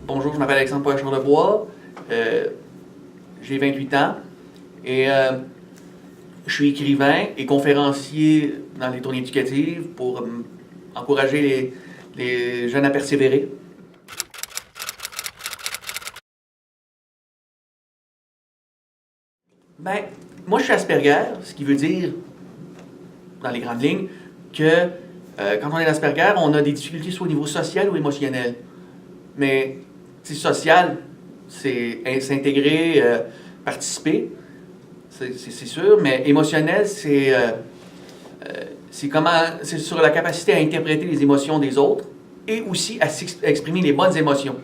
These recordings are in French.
Bonjour, je m'appelle Alexandre Poirier-Charlebois, j'ai 28 ans et je suis écrivain et conférencier dans les tournées éducatives pour encourager les jeunes à persévérer. Ben, moi je suis Asperger, ce qui veut dire, dans les grandes lignes, que quand on est Asperger, on a des difficultés soit au niveau social ou émotionnel. Mais, social, c'est s'intégrer, participer, c'est sûr, mais émotionnel, c'est sur la capacité à interpréter les émotions des autres et aussi à exprimer les bonnes émotions.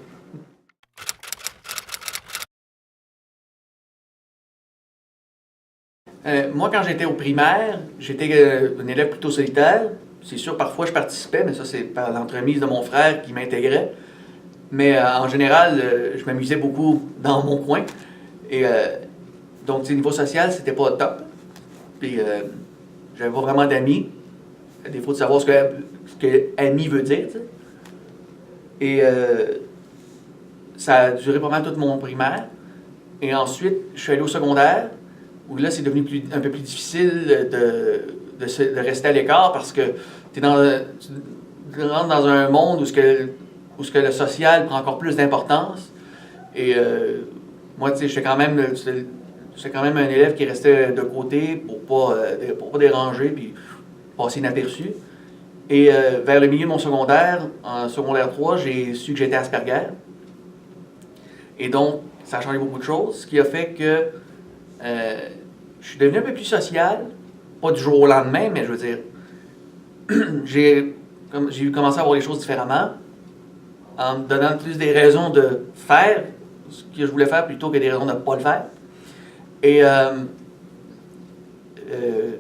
Moi, quand j'étais au primaire, j'étais un élève plutôt solitaire. C'est sûr, parfois je participais, mais ça, c'est par l'entremise de mon frère qui m'intégrait. Mais en général, je m'amusais beaucoup dans mon coin. Et donc, au niveau social, c'était pas top. Puis, j'avais pas vraiment d'amis. À défaut de savoir ce que ami veut dire, t'sais. Et ça a duré pas mal tout mon primaire. Et ensuite, je suis allé au secondaire, où là, c'est devenu un peu plus difficile de rester à l'écart parce que tu rentres dans un monde où le social prend encore plus d'importance. Et moi, tu sais, j'étais quand même un élève qui restait de côté pour pas déranger puis passer inaperçu. Et vers le milieu de mon secondaire, en secondaire 3, j'ai su que j'étais Asperger. Et donc, ça a changé beaucoup de choses, ce qui a fait que je suis devenu un peu plus social, pas du jour au lendemain, mais je veux dire, j'ai commencé à voir les choses différemment, en me donnant plus des raisons de faire ce que je voulais faire plutôt que des raisons de ne pas le faire. Et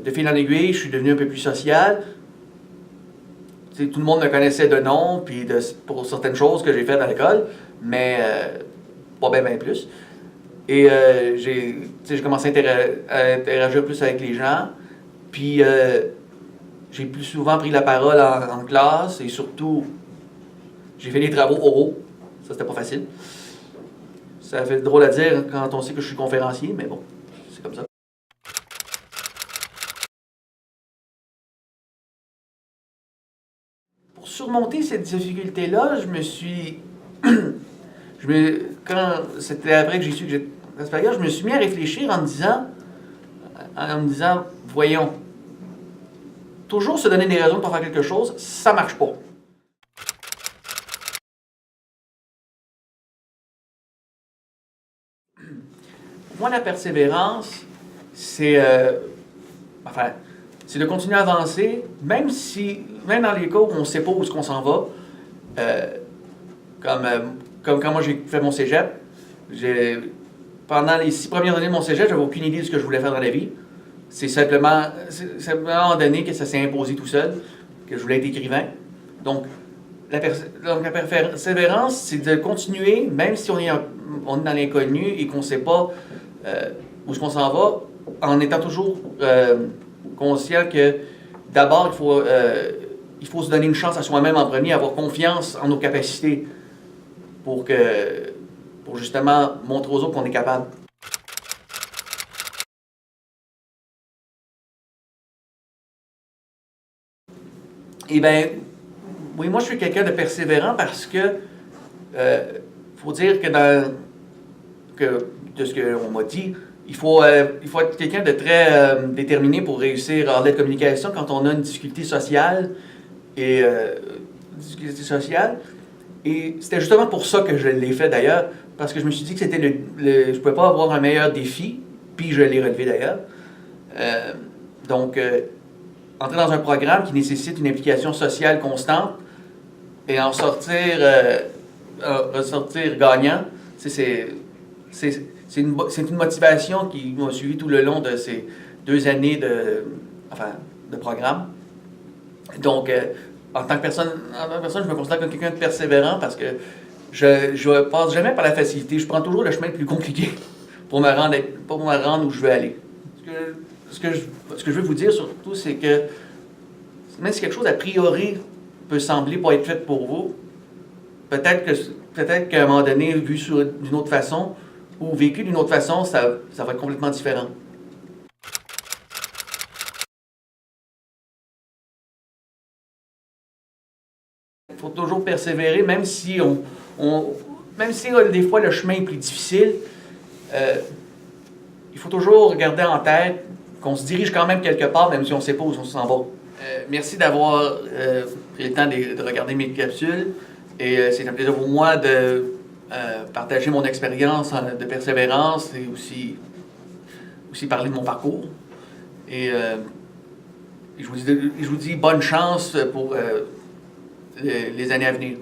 de fil en aiguille, je suis devenu un peu plus social. T'sais, tout le monde me connaissait de nom, puis pour certaines choses que j'ai faites à l'école, mais pas bien plus. Et j'ai commencé à interagir plus avec les gens, puis j'ai plus souvent pris la parole en classe, et surtout, j'ai fait des travaux oraux. Ça, c'était pas facile. Ça fait drôle à dire quand on sait que je suis conférencier, mais bon, c'est comme ça. Pour surmonter cette difficulté-là, quand c'était après que j'ai su que j'étais Asperger, je me suis mis à réfléchir en me disant, voyons, toujours se donner des raisons pour faire quelque chose, ça marche pas. Pour moi, la persévérance, c'est de continuer à avancer, même dans les cas où on ne sait pas où est-ce qu'on s'en va. Comme quand moi j'ai fait mon cégep, pendant les 6 premières années de mon cégep, j'avais aucune idée de ce que je voulais faire dans la vie. C'est simplement à un moment donné que ça s'est imposé tout seul, que je voulais être écrivain. Donc, la persévérance, c'est de continuer, même si on est dans l'inconnu et qu'on ne sait pas où est-ce qu'on s'en va, en étant toujours conscient que d'abord, il faut se donner une chance à soi-même en premier, avoir confiance en nos capacités pour justement montrer aux autres qu'on est capable. Eh bien, oui, moi je suis quelqu'un de persévérant parce que faut dire de ce qu'on m'a dit, il faut être quelqu'un de très déterminé pour réussir en lettres de communication quand on a une difficulté sociale. Et c'était justement pour ça que je l'ai fait d'ailleurs, parce que je me suis dit que je ne pouvais pas avoir un meilleur défi, puis je l'ai relevé d'ailleurs. Donc, entrer dans un programme qui nécessite une implication sociale constante et ressortir gagnant, c'est une motivation qui m'a suivi tout le long de ces 2 années de programme. Donc, en tant que personne, je me considère comme quelqu'un de persévérant parce que je ne passe jamais par la facilité. Je prends toujours le chemin le plus compliqué pour me rendre où je veux aller. Ce que je veux vous dire surtout, c'est que même si quelque chose a priori peut sembler pas être fait pour vous, peut-être que peut-être qu'à un moment donné, vu d'une autre façon, ou vécu d'une autre façon, ça va être complètement différent. Il faut toujours persévérer, même si des fois le chemin est plus difficile. Il faut toujours garder en tête qu'on se dirige quand même quelque part, même si on ne sait pas où on s'en va. Merci d'avoir pris le temps de regarder mes capsules. Et c'est un plaisir pour moi de partager mon expérience de persévérance et aussi parler de mon parcours. Et je vous dis bonne chance pour les années à venir.